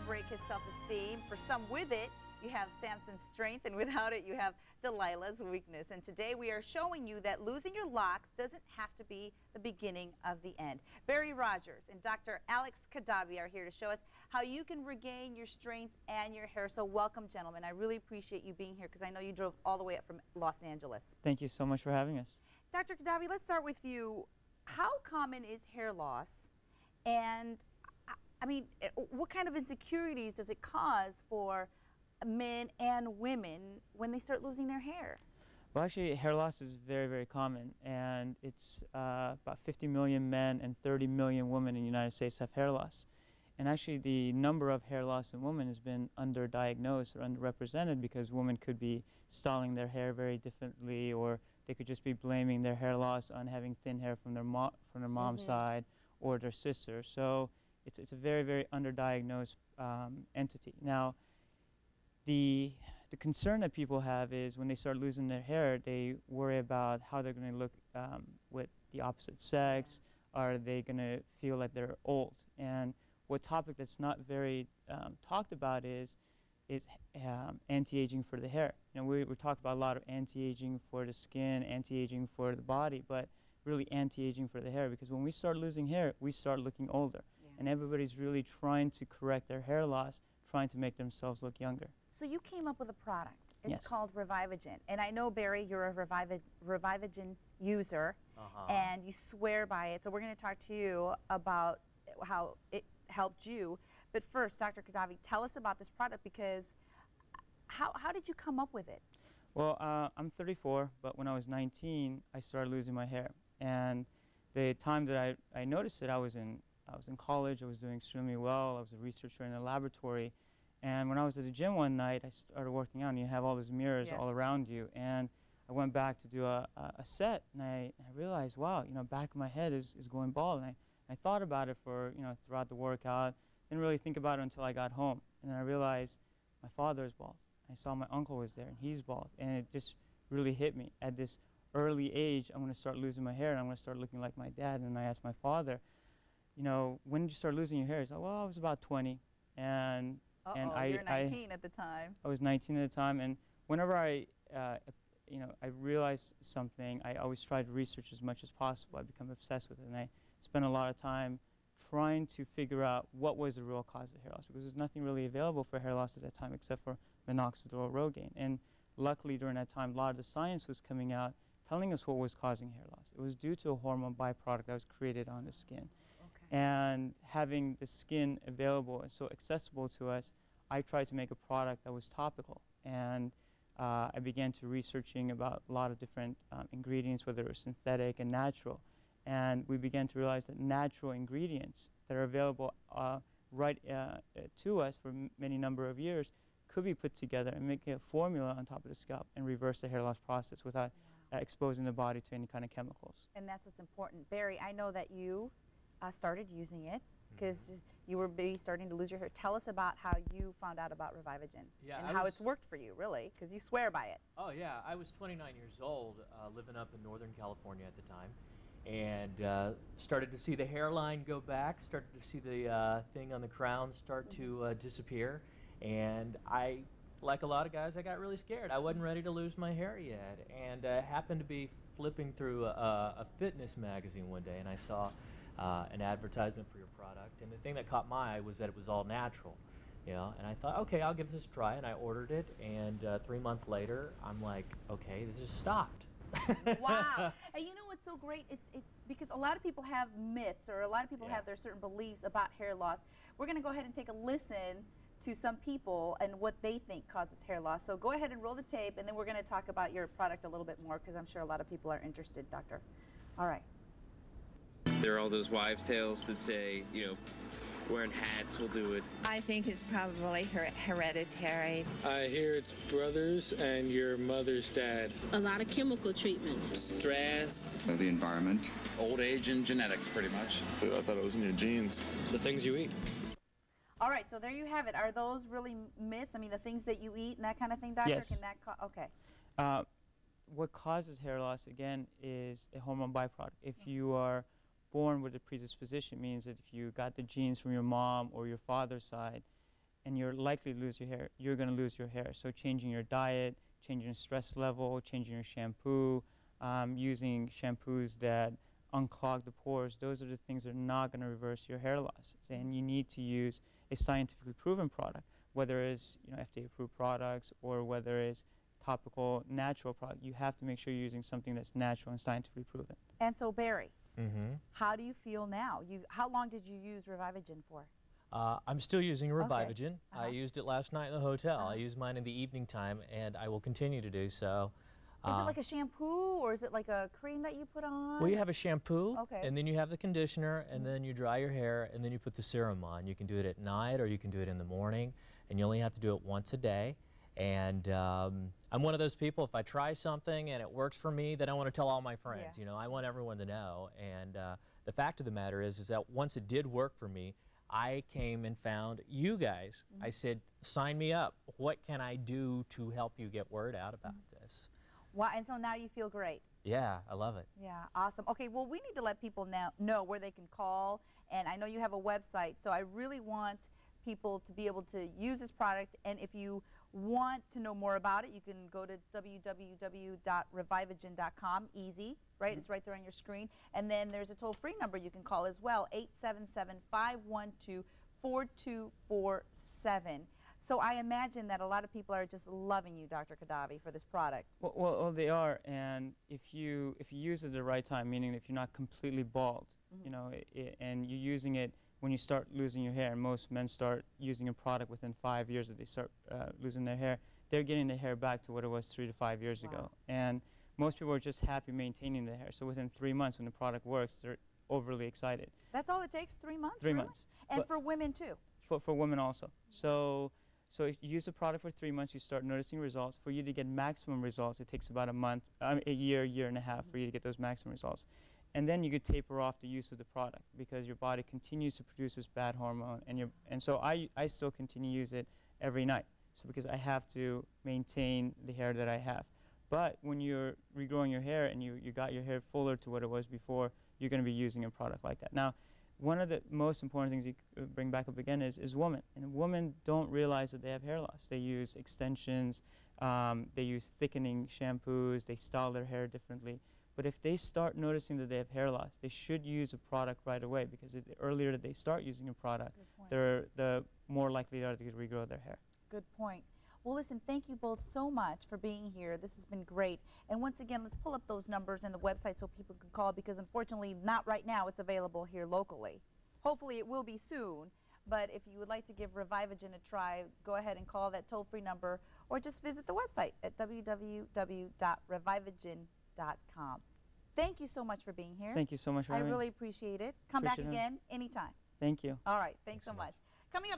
break his self-esteem. For some, with it, you have Samson's strength, and without it, you have Delilah's weakness. And today we are showing you that losing your locks doesn't have to be the beginning of the end. Barry Rogers and Dr. Alex Khadavi are here to show us how you can regain your strength and your hair. So welcome, gentlemen. I really appreciate you being here because I know you drove all the way up from Los Angeles. Thank you so much for having us. Dr. Khadavi, let's start with you. How common is hair loss? And I mean, what kind of insecurities does it cause for men and women when they start losing their hair? Well, actually, hair loss is very, very common, and it's about 50 million men and 30 million women in the United States have hair loss. And actually, the number of hair loss in women has been underdiagnosed or underrepresented because women could be styling their hair very differently, or they could just be blaming their hair loss on having thin hair from their mom's side or their sister. So it's a very, very underdiagnosed entity. Now, the concern that people have is when they start losing their hair, they worry about how they're going to look with the opposite sex. Are they going to feel like they're old? And what topic that's not very talked about is anti-aging for the hair. You know, we talk about a lot of anti-aging for the skin, anti-aging for the body, but really anti-aging for the hair, because when we start losing hair, we start looking older. And everybody's really trying to correct their hair loss, trying to make themselves look younger. So you came up with a product. It's Yes. called Revivogen. And I know, Barry, you're a Revivogen user, and you swear by it. So we're going to talk to you about how it helped you. But first, Dr. Khadavi, tell us about this product, because how did you come up with it? Well, I'm 34, but when I was 19, I started losing my hair. And the time that I noticed it, I was in college. I was doing extremely well. I was a researcher in a laboratory. And when I was at the gym one night, I started working out, and you have all these mirrors all around you. And I went back to do a set, and I realized, wow, you know, back of my head is going bald. And I thought about it for, you know, throughout the workout. Didn't really think about it until I got home. And then I realized my father is bald. I saw my uncle was there, and he's bald. And it just really hit me. At this early age, I'm going to start losing my hair, and I'm going to start looking like my dad. And I asked my father, you know, when did you start losing your hair? He said, well, I was about 20. And you're 19 at the time. I was 19 at the time, and whenever I realized something, I always tried to research as much as possible. I become obsessed with it, and I spent a lot of time trying to figure out what was the real cause of hair loss, because there's nothing really available for hair loss at that time except for minoxidil or Rogaine. And luckily, during that time, a lot of the science was coming out telling us what was causing hair loss. It was due to a hormone byproduct that was created on the skin. And having the skin available and so accessible to us, I tried to make a product that was topical. And I began to researching about a lot of different ingredients, whether it was synthetic and natural. And we began to realize that natural ingredients that are available to us for many number of years could be put together and make a formula on top of the scalp and reverse the hair loss process without exposing the body to any kind of chemicals. And that's what's important. Barry, I know that you started using it because you were maybe starting to lose your hair. Tell us about how you found out about Revivogen and how it's worked for you, really, because you swear by it. Oh, yeah. I was 29 years old, living up in Northern California at the time, and started to see the hairline go back, started to see the thing on the crown start to disappear. And I, like a lot of guys, I got really scared. I wasn't ready to lose my hair yet. And happened to be flipping through a fitness magazine one day, and I saw an advertisement for your product, and the thing that caught my eye was that it was all natural, you know, and I thought, okay, I'll give this a try, and I ordered it, and 3 months later, I'm like, okay, this has stopped. Wow. And you know what's so great? It's because a lot of people have myths, or a lot of people have their certain beliefs about hair loss. We're going to go ahead and take a listen to some people and what they think causes hair loss. So go ahead and roll the tape, and then we're going to talk about your product a little bit more, because I'm sure a lot of people are interested, Doctor. All right. There are all those wives' tales that say, you know, wearing hats will do it. I think it's probably hereditary. I hear it's brothers and your mother's dad. A lot of chemical treatments. Stress. The environment. Old age and genetics, pretty much. I thought it was in your genes. The things you eat. All right, so there you have it. Are those really myths? I mean, the things that you eat and that kind of thing, Doctor? Yes. Can that okay. What causes hair loss, again, is a hormone byproduct. If you are born with a predisposition, means that if you got the genes from your mom or your father's side, and you're likely to lose your hair, you're going to lose your hair. So changing your diet, changing your stress level, changing your shampoo, using shampoos that unclog the pores, those are the things that are not going to reverse your hair loss. And you need to use a scientifically proven product, whether it's FDA-approved products or whether it's topical, natural product. You have to make sure you're using something that's natural and scientifically proven. And so, Barry, how do you feel now? How long did you use Revivogen for? I'm still using Revivogen. Okay. I used it last night in the hotel. I used mine in the evening time, and I will continue to do so. Is it like a shampoo, or is it like a cream that you put on? Well, you have a shampoo, okay, and then you have the conditioner, and then you dry your hair, and then you put the serum on. You can do it at night, or you can do it in the morning, and you only have to do it once a day. And I'm one of those people, if I try something and it works for me, then I want to tell all my friends. Yeah. You know, I want everyone to know. And the fact of the matter is that once it did work for me, I came and found you guys. I said, sign me up. What can I do to help you get word out about this? Wow, and so now you feel great. Yeah, I love it. Yeah, awesome. Okay, well, we need to let people now know where they can call, and I know you have a website, so I really want people to be able to use this product, and if you want to know more about it, you can go to www.revivogen.com, easy, right? It's right there on your screen, and then there's a toll-free number you can call as well, 877-512-4247. So I imagine that a lot of people are just loving you, Dr. Khadavi, for this product. Well, they are, and if you use it at the right time, meaning if you're not completely bald, you know, and you're using it when you start losing your hair. Most men start using a product within 5 years that they start losing their hair. They're getting their hair back to what it was 3 to 5 years ago, and most people are just happy maintaining their hair. So within 3 months, when the product works, they're overly excited. That's all it takes, 3 months? 3 really? months. And but for women too? For women also. So if you use the product for 3 months, you start noticing results. For you to get maximum results, it takes about a year and a half for you to get those maximum results. And then you could taper off the use of the product because your body continues to produce this bad hormone. And so I still continue to use it every night, so because I have to maintain the hair that I have. But when you're regrowing your hair and you got your hair fuller to what it was before, you're going to be using a product like that. Now, one of the most important things you bring back up again is women. And women don't realize that they have hair loss. They use extensions, they use thickening shampoos, they style their hair differently. But if they start noticing that they have hair loss, they should use a product right away, because the earlier that they start using a product, the more likely they are to regrow their hair. Good point. Well, listen, thank you both so much for being here. This has been great. And once again, let's pull up those numbers and the website so people can call, because unfortunately, not right now, it's available here locally. Hopefully, it will be soon. But if you would like to give Revivogen a try, go ahead and call that toll-free number, or just visit the website at www.revivogen.com. Thank you so much for being here. Thank you so much for having me. I really appreciate it. Come back again anytime. Thank you. All right. Thanks so much. Coming up